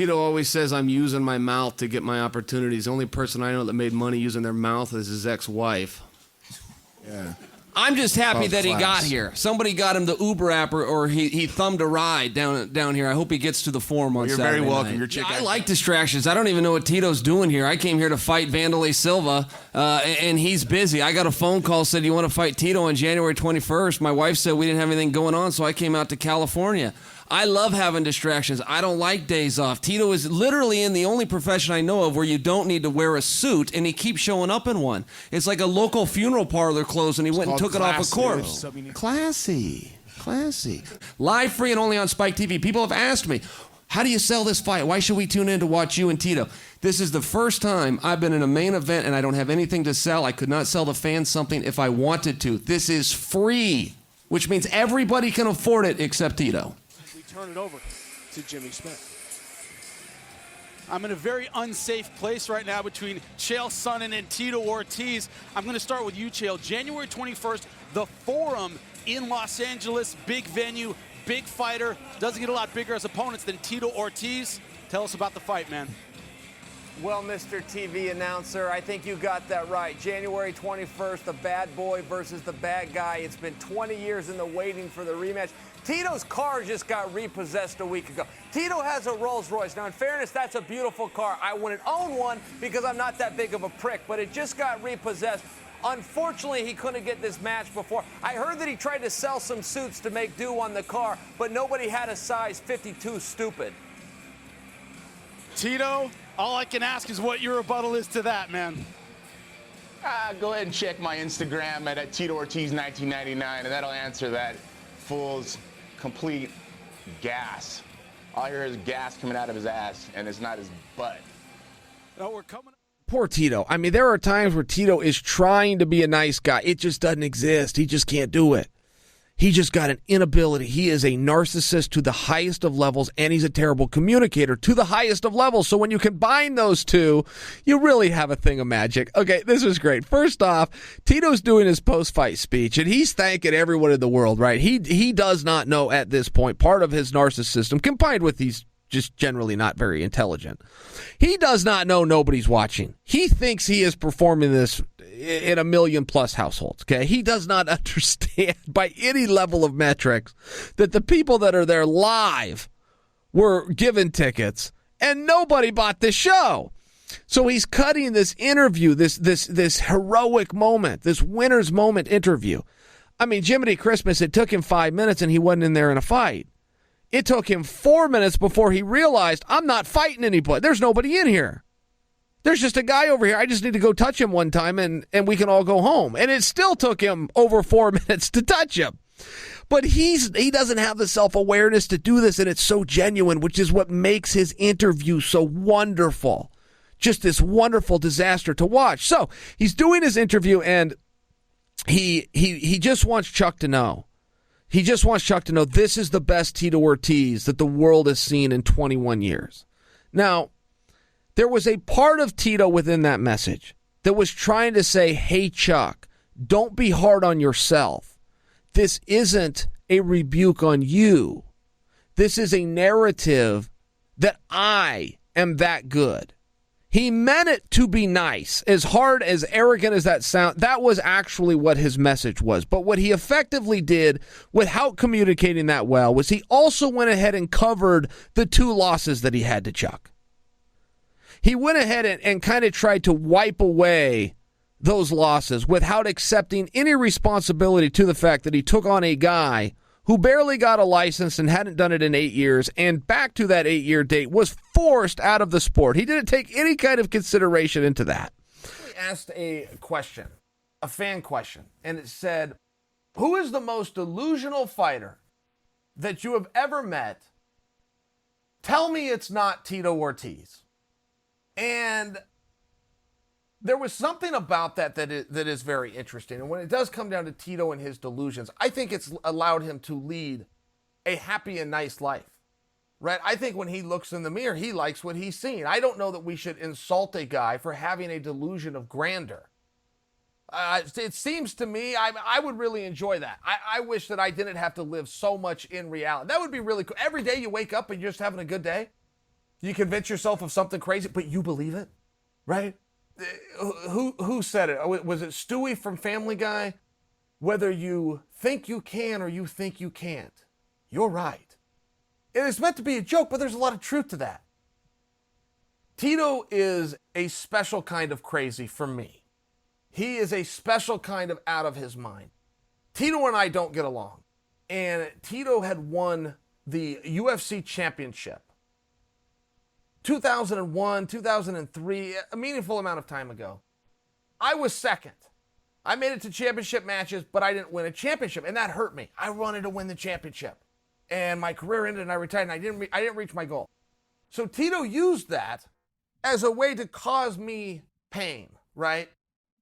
Tito always says I'm using my mouth to get my opportunities. The only person I know that made money using their mouth is his ex-wife. Yeah. I'm just happy that he got here. Somebody got him the Uber app, or he thumbed a ride down here. I hope he gets to the Forum on Saturday You're very welcome. night. Your chick. I like distractions. I don't even know what Tito's doing here. I came here to fight Vanderlei Silva, and he's busy. I got a phone call, said, you want to fight Tito on January 21st? My wife said we didn't have anything going on, so I came out to California. I love having distractions. I don't like days off. Tito is literally in the only profession I know of where you don't need to wear a suit, and he keeps showing up in one. It's like a local funeral parlor closed, and he went and took it off a corpse. Classy. Live, free, and only on Spike TV. People have asked me, how do you sell this fight? Why should we tune in to watch you and Tito? This is the first time I've been in a main event, and I don't have anything to sell. I could not sell the fans something if I wanted to. This is free, which means everybody can afford it except Tito. Turn it over to Jimmy Smith. I'm in a very unsafe place right now between Chael Sonnen and Tito Ortiz. I'm going to start with you, Chael. January 21st, the Forum in Los Angeles, big venue, big fighter. Doesn't get a lot bigger as opponents than Tito Ortiz. Tell us about the fight, man. Well, Mr. TV announcer, I think you got that right. January 21st, the bad boy versus the bad guy. It's been 20 years in the waiting for the rematch. Tito's car just got repossessed a week ago. Tito has a Rolls Royce. Now, in fairness, that's a beautiful car. I wouldn't own one because I'm not that big of a prick, but it just got repossessed. Unfortunately, he couldn't get this match before. I heard that he tried to sell some suits to make do on the car, but nobody had a size 52 stupid. Tito, all I can ask is what your rebuttal is to that, man. Go ahead and check my Instagram at Tito Ortiz 1999, and that'll answer that. Fool's complete gas. All I hear is gas coming out of his ass, and it's not his butt. Oh, we're coming. Poor Tito. I mean, there are times where Tito is trying to be a nice guy. It just doesn't exist. He just can't do it. He just got an inability. He is a narcissist to the highest of levels, and he's a terrible communicator to the highest of levels. So when you combine those two, you really have a thing of magic. Okay, this was great. First off, Tito's doing his post-fight speech, and he's thanking everyone in the world, right? He does not know at this point, part of his narcissism, combined with he's just generally not very intelligent. He does not know nobody's watching. He thinks he is performing this in 1 million+ households, okay? He does not understand by any level of metrics that the people that are there live were given tickets and nobody bought this show. So he's cutting this interview, this heroic moment, this winner's moment interview. I mean, Jiminy Christmas, it took him 5 minutes and he wasn't in there in a fight. It took him 4 minutes before he realized, I'm not fighting anybody. There's nobody in here. There's just a guy over here. I just need to go touch him one time and we can all go home. And it still took him over 4 minutes to touch him. But he doesn't have the self-awareness to do this, and it's so genuine, which is what makes his interview so wonderful. Just this wonderful disaster to watch. So he's doing his interview, and he just wants Chuck to know. He just wants Chuck to know this is the best Tito Ortiz that the world has seen in 21 years. Now, there was a part of Tito within that message that was trying to say, hey, Chuck, don't be hard on yourself. This isn't a rebuke on you. This is a narrative that I am that good. He meant it to be nice. As hard, as arrogant as that sound, that was actually what his message was. But what he effectively did without communicating that well was he also went ahead and covered the 2 losses that he had to Chuck. He went ahead and kind of tried to wipe away those losses without accepting any responsibility to the fact that he took on a guy who barely got a license and hadn't done it in 8 years, and back to that 8-year date was forced out of the sport. He didn't take any kind of consideration into that. We asked a question, a fan question, and it said, who is the most delusional fighter that you have ever met? Tell me it's not Tito Ortiz. And there was something about that is very interesting. And when it does come down to Tito and his delusions, I think it's allowed him to lead a happy and nice life, right? I think when he looks in the mirror, he likes what he's seen. I don't know that we should insult a guy for having a delusion of grandeur. It seems to me, I would really enjoy that. I wish that I didn't have to live so much in reality. That would be really cool. Every day you wake up and you're just having a good day. You convince yourself of something crazy, but you believe it, right? Who said it? Was it Stewie from Family Guy? Whether you think you can or you think you can't, you're right. It is meant to be a joke, but there's a lot of truth to that. Tito is a special kind of crazy for me. He is a special kind of out of his mind. Tito and I don't get along. And Tito had won the UFC championship 2001, 2003, a meaningful amount of time ago. I was second. I made it to championship matches, but I didn't win a championship, and that hurt me. I wanted to win the championship. And my career ended and I retired, and I didn't reach my goal. So Tito used that as a way to cause me pain, right?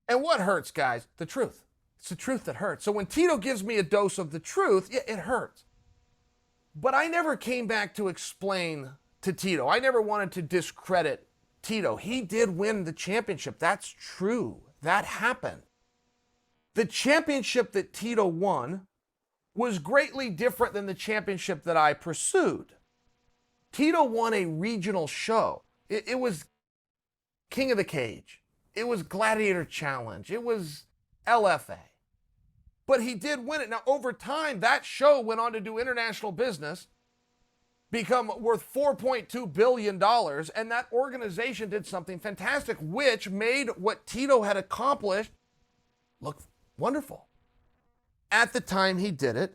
And what hurts, guys? The truth. It's the truth that hurts. So when Tito gives me a dose of the truth, yeah, it hurts. But I never came back to explain to Tito. I never wanted to discredit Tito. He did win the championship. That's true. That happened. The championship that Tito won was greatly different than the championship that I pursued. Tito won a regional show. It was King of the Cage. It was Gladiator Challenge. It was LFA. But he did win it. Now, over time, that show went on to do international business, become worth $4.2 billion, and that organization did something fantastic, which made what Tito had accomplished look wonderful. At the time he did it,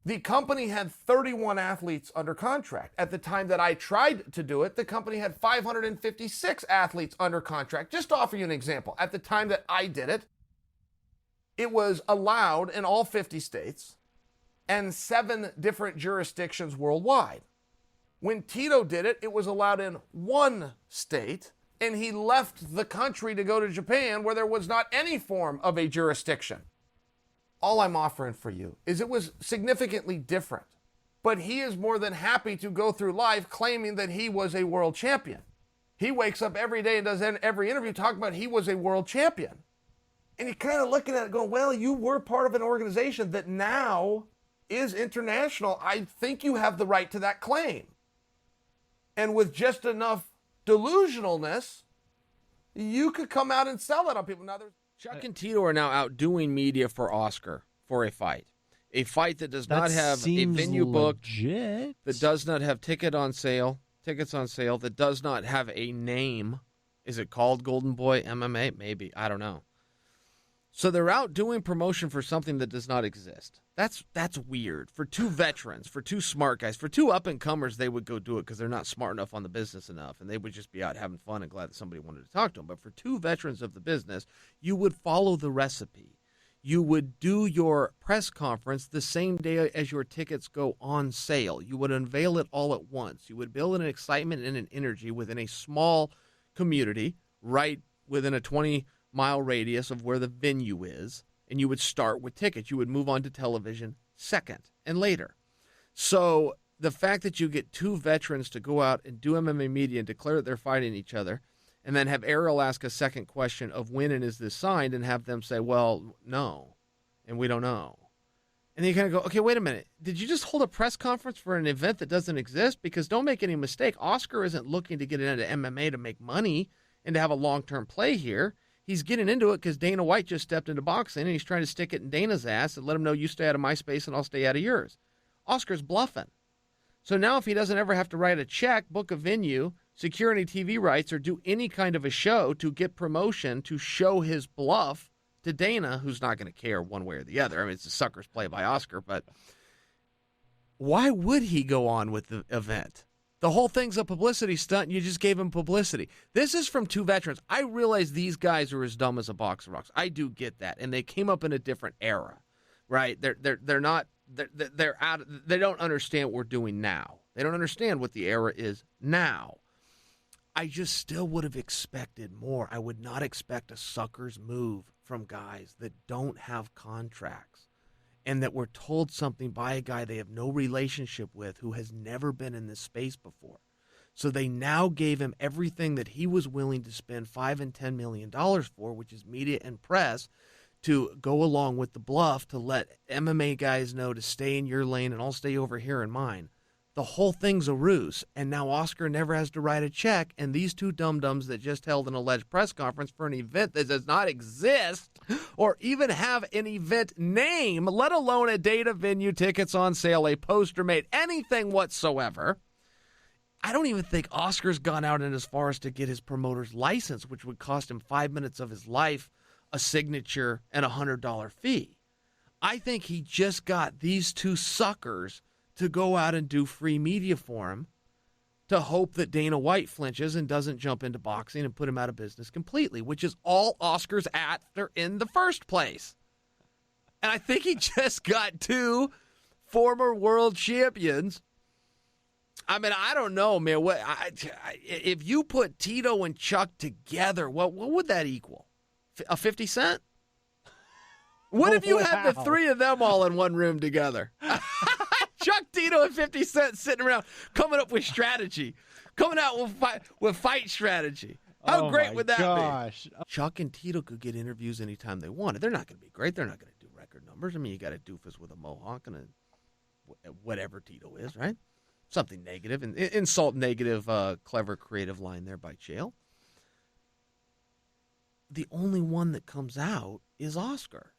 the company had 31 athletes under contract. At the time that I tried to do it, the company had 556 athletes under contract. Just to offer you an example, at the time that I did it, it was allowed in all 50 states and 7 different jurisdictions worldwide. When Tito did it, it was allowed in 1 state, and he left the country to go to Japan where there was not any form of a jurisdiction. All I'm offering for you is it was significantly different, but he is more than happy to go through life claiming that he was a world champion. He wakes up every day and does every interview talking about he was a world champion. And you're kind of looking at it going, well, you were part of an organization that now is international. I think you have the right to that claim. And with just enough delusionalness, you could come out and sell that on people. Now, Chuck and Tito are now out doing media for Oscar for a fight that does not have a venue booked, that does not have tickets on sale, that does not have a name. Is it called Golden Boy MMA? Maybe. I don't know. So they're out doing promotion for something that does not exist. That's weird. For 2 veterans, for 2 smart guys, for 2 up-and-comers, they would go do it because they're not smart enough on the business enough, and they would just be out having fun and glad that somebody wanted to talk to them. But for 2 veterans of the business, you would follow the recipe. You would do your press conference the same day as your tickets go on sale. You would unveil it all at once. You would build an excitement and an energy within a small community right within a 20-mile radius of where the venue is, and you would start with tickets. You would move on to television second and later. So the fact that you get 2 veterans to go out and do MMA media and declare that they're fighting each other, and then have Ariel ask a second question of when and is this signed, and have them say, well, no, and we don't know. And then you kind of go, okay, wait a minute. Did you just hold a press conference for an event that doesn't exist? Because don't make any mistake, Oscar isn't looking to get into MMA to make money and to have a long-term play here. He's getting into it because Dana White just stepped into boxing, and he's trying to stick it in Dana's ass and let him know, you stay out of my space and I'll stay out of yours. Oscar's bluffing. So now if he doesn't ever have to write a check, book a venue, secure any TV rights, or do any kind of a show to get promotion to show his bluff to Dana, who's not going to care one way or the other. I mean, it's a sucker's play by Oscar, but why would he go on with the event? The whole thing's a publicity stunt, and you just gave him publicity. This is from 2 veterans. I realize these guys are as dumb as a box of rocks. I do get that, and they came up in a different era, right? They're not. They're out. They don't understand what we're doing now. They don't understand what the era is now. I just still would have expected more. I would not expect a sucker's move from guys that don't have contracts and that were told something by a guy they have no relationship with who has never been in this space before. So they now gave him everything that he was willing to spend $5 and $10 million for, which is media and press, to go along with the bluff to let MMA guys know to stay in your lane and I'll stay over here in mine. the whole thing's a ruse, and now Oscar never has to write a check, and these two dum-dums that just held an alleged press conference for an event that does not exist or even have an event name, let alone a date, a venue, tickets on sale, a poster made, anything whatsoever. I don't even think Oscar's gone out in as far as to get his promoter's license, which would cost him 5 minutes of his life, a signature, and a $100 fee. I think he just got these two suckers to go out and do free media for him to hope that Dana White flinches and doesn't jump into boxing and put him out of business completely, which is all Oscar's after in the first place. And I think he just got two former world champions. I mean, I don't know, man. If you put Tito and Chuck together, what would that equal? A 50 cent? What if you had the three of them all in one room together? Chuck, Tito, and 50 Cent sitting around coming up with strategy, coming out with fight strategy. How great would that be? Chuck and Tito could get interviews anytime they wanted. They're not going to be great. They're not going to do record numbers. I mean, you got a doofus with a mohawk and whatever Tito is, right? Something negative, and insult negative, clever, creative line there by Chael. The only one that comes out is Oscar,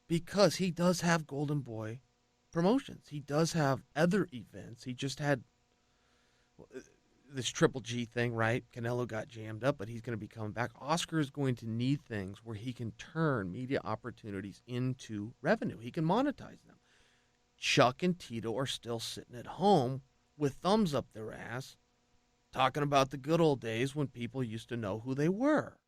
because he does have Golden Boy promotions. He does have other events. He just had this Triple G thing, right? Canelo got jammed up, but he's going to be coming back. Oscar is going to need things where he can turn media opportunities into revenue. He can monetize them. Chuck and Tito are still sitting at home with thumbs up their ass, talking about the good old days when people used to know who they were.